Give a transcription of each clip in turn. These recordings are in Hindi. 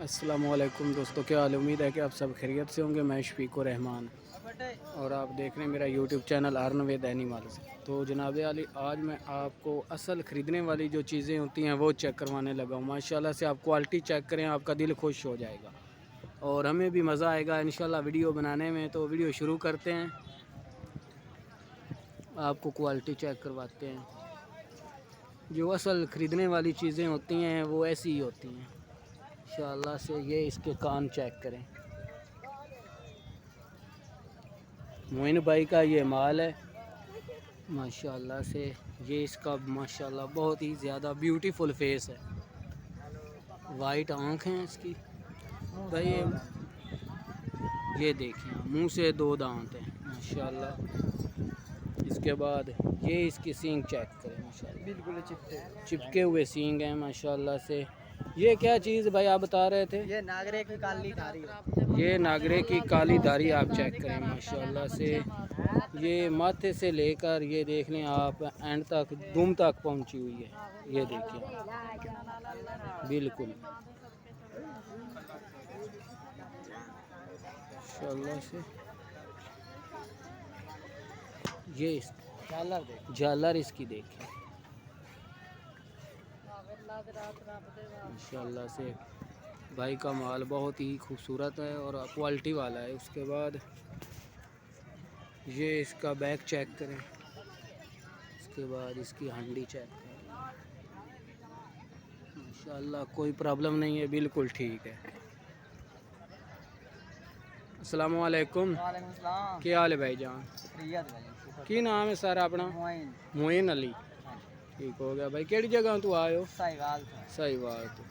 अस्सलामुअलैकुम दोस्तों, क्या हाल। उम्मीद है कि आप सब खैरियत से होंगे। मैं शफीकुर रहमान और आप देख रहे हैं मेरा YouTube channel earn with animals. तो जनाब अली, आज मैं आपको असल ख़रीदने वाली जो चीज़ें होती हैं वो चेक करवाने लगा हूँ। माशाल्लाह से आप क्वालिटी चेक करें, आपका दिल खुश हो जाएगा और हमें भी मज़ा आएगा इंशाल्लाह वीडियो बनाने में। तो वीडियो शुरू करते हैं, आपको क्वालिटी चेक करवाते हैं। जो असल ख़रीदने वाली चीज़ें होती हैं वो ऐसी ही होती हैं इंशाल्लाह से। ये इसके कान चेक करें, मोइन भाई का ये माल है माशाल्लाह से। ये इसका माशाल्लाह बहुत ही ज़्यादा ब्यूटीफुल फेस है, वाइट आँख हैं इसकी भाई। ये देखें, मुंह से 2 दांत हैं माशाल्लाह। इसके बाद ये इसकी सींग चेक करें माशाल्लाह, बिल्कुल चिपके हुए सींग हैं माशाल्लाह से। ये क्या चीज़ भाई आप बता रहे थे? ये नागरे की काली धारी। ये नागरे की काली धारी आप चेक करें माशाल्लाह से। ये माथे से लेकर ये देख लें आप एंड तक, दुम तक पहुंची हुई है। ये देखिए बिल्कुल माशाल्लाह से। ये झालर इसकी देखें माशाल्लाह से। भाई का माल बहुत ही खूबसूरत है और क्वालिटी वाला है। उसके बाद ये इसका बैक चेक करें, उसके बाद इसकी हंडी चेक करें माशाल्लाह, कोई प्रॉब्लम नहीं है, बिल्कुल ठीक है। अस्सलामु अलैकुम, क्या हाल है भाई जान? की नाम है सर अपना? मोइन अली। ठीक हो गया भाई। केड़ी जगह तू आए हो? साहिवाल तो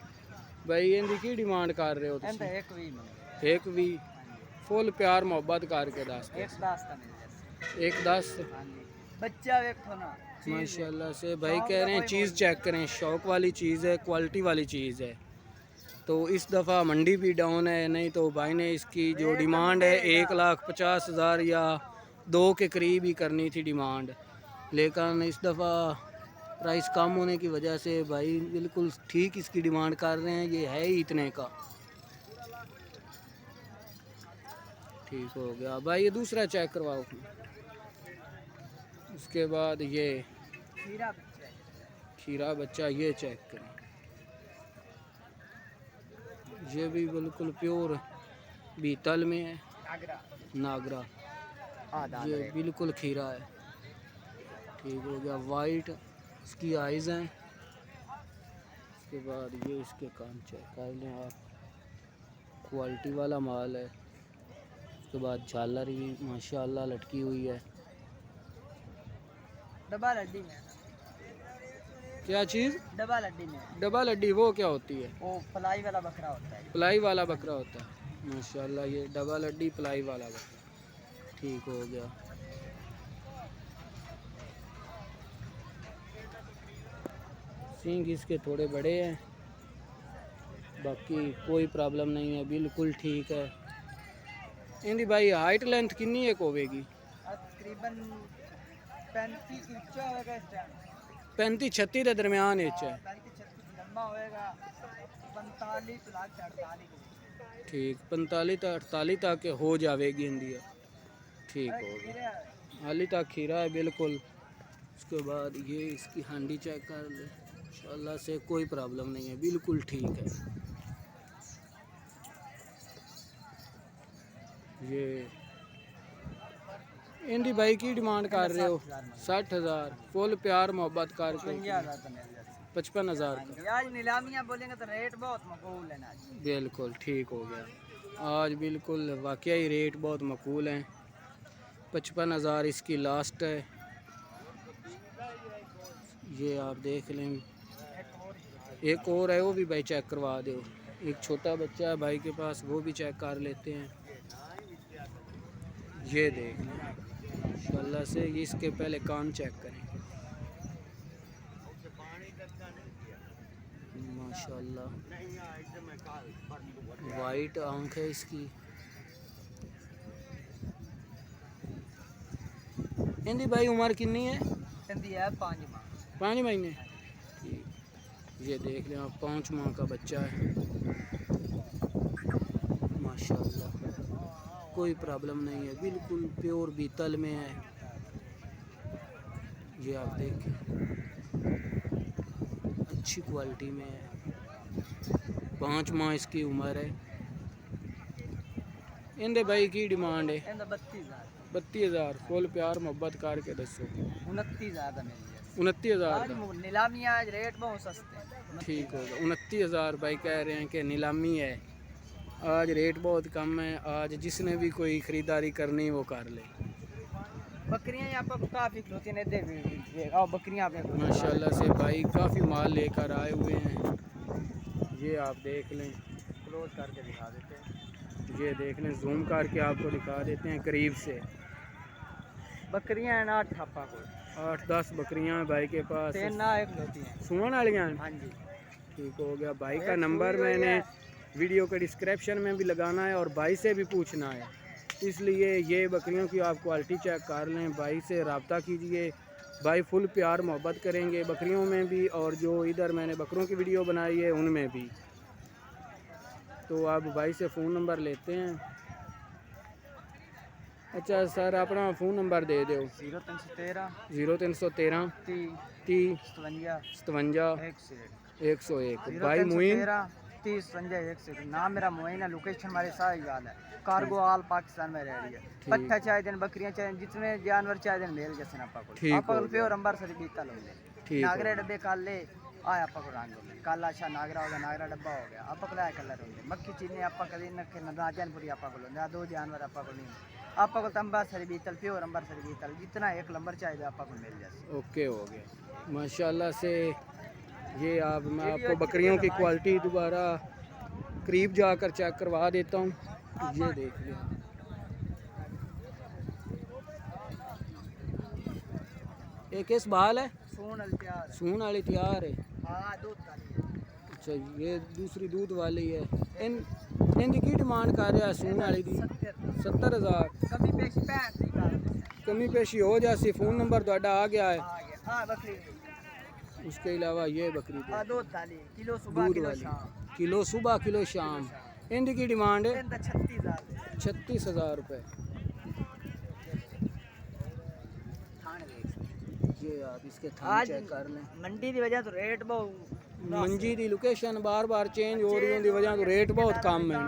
भाई इनकी की डिमांड कर रहे हो तुम? एक भी फुल प्यार मोहब्बत करके दस। 1-10 बच्चा देखो ना माशाल्लाह से। भाई कह रहे हैं चीज़ चेक करें, शौक वाली चीज़ है, क्वालिटी वाली चीज़ है। तो इस दफ़ा मंडी भी डाउन है, नहीं तो भाई ने इसकी जो डिमांड है 1,50,000 या 2 के करीब ही करनी थी डिमांड, लेकिन इस दफ़ा प्राइस कम होने की वजह से भाई बिल्कुल ठीक इसकी डिमांड कर रहे हैं। ये है ही इतने का। ठीक हो गया भाई। ये दूसरा चेक करवाओ। उसके बाद ये खीरा बच्चा ये चेक करें, ये भी बिल्कुल प्योर बीतल में है, नागरा। ये बिल्कुल खीरा है। ठीक हो गया। वाइट इसकी आइज़ हैं। उसके बाद ये इसके कान चेक कर लें आप, क्वालिटी वाला माल है। उसके बाद झालर भी माशाल्लाह लटकी हुई है। डबल हड्डी में। क्या चीज़? डबल हड्डी में। डबल हड्डी वो क्या होती है? वो पलाई वाला बकरा होता है। पलाई वाला बकरा होता है माशाल्लाह। ये डबल हड्डी पलाई वाला बकरा। ठीक हो गया। सींग इसके थोड़े बड़े हैं, बाकी कोई प्रॉब्लम नहीं है, बिल्कुल ठीक है। इनकी भाई हाइट लेंथ कितनी एक होगी? तकरीबन 35 इंचा होगा इस टाइम। 35-36 के दरमियान है। 35-36 लंबा होएगा। 45 लाख 48। ठीक, 45-48 तक हो जाएगी इंडिया। ठीक हो गया। हाली तक खीरा है बिल्कुल। उसके बाद ये इसकी हांडी चेक कर ले इंशाल्लाह से, कोई प्रॉब्लम नहीं है, बिल्कुल ठीक है। ये इंडी भाई की डिमांड कर रहे हो? 60,000 फुल प्यार मोहब्बत करके 55,000 का। आज नीलामियाँ बोलेंगे तो रेट बहुत मकबूल है ना। बिल्कुल ठीक हो गया। आज बिल्कुल वाकई रेट बहुत मकबूल हैं। 55,000 इसकी लास्ट है। ये आप देख लें। एक और है, वो भी भाई चेक करवा दो। एक छोटा बच्चा है भाई के पास, वो भी चेक कर लेते हैं। ये देख लें माशाल्लाह से। ये इसके पहले कान चेक करें माशाल्लाह, वाइट आँख है इसकी। इनकी भाई उम्र कितनी है? 5 महीने। ठीक, ये देख लें आप, 5 माह का बच्चा है। माशाल्लाह कोई प्रॉब्लम नहीं है, बिल्कुल प्योर बीतल में है। ये आप देखें अच्छी क्वालिटी में है। 5 माह इसकी उम्र है। इंदे भाई की डिमांड है? 32,000। फुल प्यार मोहब्बत करके दसो। 29,000 मिल 29,000। नीलामी आज रेट बहुत सस्ते हैं। ठीक होगा। 29,000 भाई कह रहे हैं कि नीलामी है, आज रेट बहुत कम है। आज जिसने भी कोई ख़रीदारी करनी वो कर ले। बकरियां यहाँ पर काफ़ी होती हैं, और बकरियां आपने माशाल्लाह से भाई काफ़ी माल लेकर आए हुए हैं। ये आप देख लें, क्लोज करके दिखा देते हैं। ये देख लें, जूम करके आपको दिखा देते हैं करीब से। बकरियां हैं ना 8 ठप्पा को 8-10 बकरियां हैं भाई के पास। 3 ना 1 होती हैं। सुवन वालियाँ? हाँ जी। ठीक हो गया। भाई का नंबर मैंने वीडियो के डिस्क्रिप्शन में भी लगाना है और भाई से भी पूछना है, इसलिए ये बकरियों की आप क्वालिटी चेक कर लें, भाई से रब्ता कीजिए। भाई फुल प्यार मोहब्बत करेंगे बकरियों में भी, और जो इधर मैंने बकरों की वीडियो बनाई है उनमें भी। तो आप भाई से फ़ोन नंबर लेते हैं। अच्छा सर, अपना फ़ोन नंबर दे दो। 0313 0313 30 57 101। भाई मुइन 30 57 101। नाम मेरा मोइन है, लोकेशन हमारे साथ ही गाल है। कार्गो ऑल पाकिस्तान में रह रही है। पट्ठा चाहे दिन, बकरियां चाहे, जितने जानवर चाहे दिन मेल जैसे आपा को प्योर अंबर से बीता लोगे। नागरे डब्बे काले आया आपा को रंग होंगे, काला अच्छा नागरा हो गया, नागरा डब्बा हो गया, आपा को लाया कलर होंगे। मक्खी चीनी आपा कभी नखे नाजनपुरी आपा को लोगे, 2 जानवर आपा को नहीं। आपा को तंबा सरी बीतल, प्योर अंबर सरी बीतल, जितना 1 नंबर चाहिए आपा को मिल जाए। ओके हो गया माशाल्लाह से। ये आप, मैं आपको बकरियों की क्वालिटी दोबारा करीब जाकर चेक करवा देता हूँ। ये देख लिया, एक किस बहाल है? सून वाली तैयार है। अच्छा, ये दूसरी दूध वाली है। इनकी की डिमांड कर रहा है सून वाली दी? 70,000। कमी पेशी हो जाती। फ़ोन नंबर थोड़ा आ गया है। उसके अलावा ये बकरी दूध वाली, किलो सुबह किलो शाम। इनकी डिमांड है 36,000 रुपये। ये आप इसके थान चेक कर लें। मंडी की वजह तो रेट बहुत, मंजी की लोकेशन बार बार चेंज हो रही होने की वजह तो रेट बहुत कम है।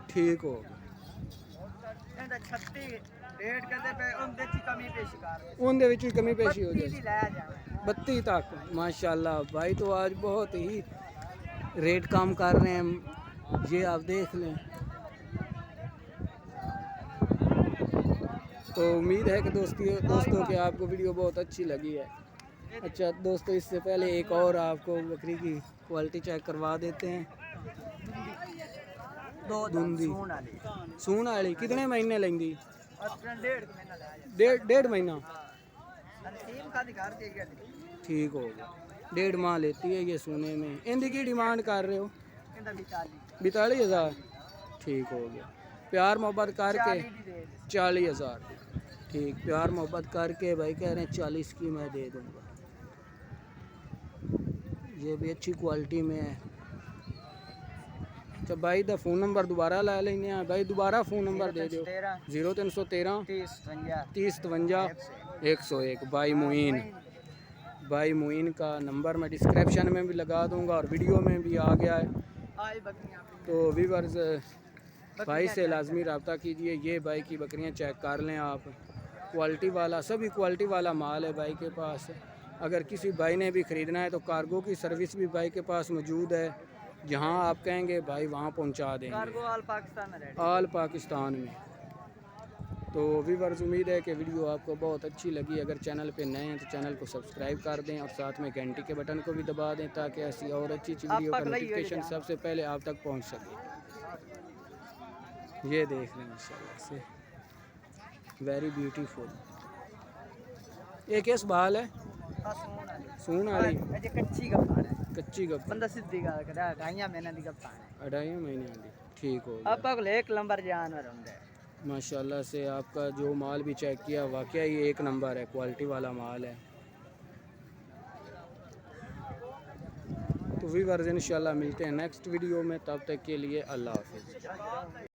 ठीक हो गया। उनके विच कमी पेशी हो जाए 32 तक। माशाल्लाह भाई तो आज बहुत ही रेट कम कर रहे हैं। ये आप देख लें। तो उम्मीद है कि दोस्तों कि आपको वीडियो बहुत अच्छी लगी है। अच्छा दोस्तों, इससे पहले एक और आपको बकरी की क्वालिटी चेक करवा देते हैं। दूंदी सून वाली कितने महीने लेंगी? 1.5 महीना। ठीक हो गया, 1.5 माह लेती है ये सोने में। इनकी की डिमांड कर रहे हो? 42,000। ठीक हो गया। प्यार मोहब्बत करके 40,000। ठीक, प्यार मोहब्बत करके भाई कह रहे हैं 40 की मैं दे दूँगा। ये भी अच्छी क्वालिटी में है। अच्छा भाई दा फ़ोन नंबर दोबारा ला लेंगे हैं भाई, दोबारा फ़ोन नंबर दे दो। 0313 30 57 101। भाई मुइन का नंबर मैं डिस्क्रिप्शन में भी लगा दूंगा और वीडियो में भी आ गया है। तो व्यूअर्स भाई से लाजमी रब्ता कीजिए। ये भाई की बकरियां चेक कर लें आप। क्वालिटी वाला, सभी क्वालिटी वाला माल है भाई के पास। अगर किसी भाई ने भी ख़रीदना है तो कार्गो की सर्विस भी भाई के पास मौजूद है। जहां आप कहेंगे भाई वहां पहुंचा देंगे, ऑल पाकिस्तान में। तो व्यूअर्स उम्मीद है कि वीडियो आपको बहुत अच्छी लगी। अगर चैनल पे नए हैं तो चैनल को सब्सक्राइब कर दें और साथ में घंटी के बटन को भी दबा दें ताकि ऐसी और अच्छी वीडियो का नोटिफिकेशन सबसे पहले आप तक पहुंच सके। ये देख लें माशाल्लाह से, वेरी ब्यूटीफुल। एक इस बाल है सून वाली कच्ची गप बंदा सीधी गल करे 2.5 महीने दी गप है। 2.5 महीने की। ठीक हो गया। आपा को 1 नंबर जानवर होंगे माशाल्लाह से। आपका जो माल भी चेक किया वाकई ही 1 नंबर है, क्वालिटी वाला माल है। तो वीवर्स इंशाल्लाह मिलते हैं नेक्स्ट वीडियो में, तब तक के लिए अल्लाह हाफिज़।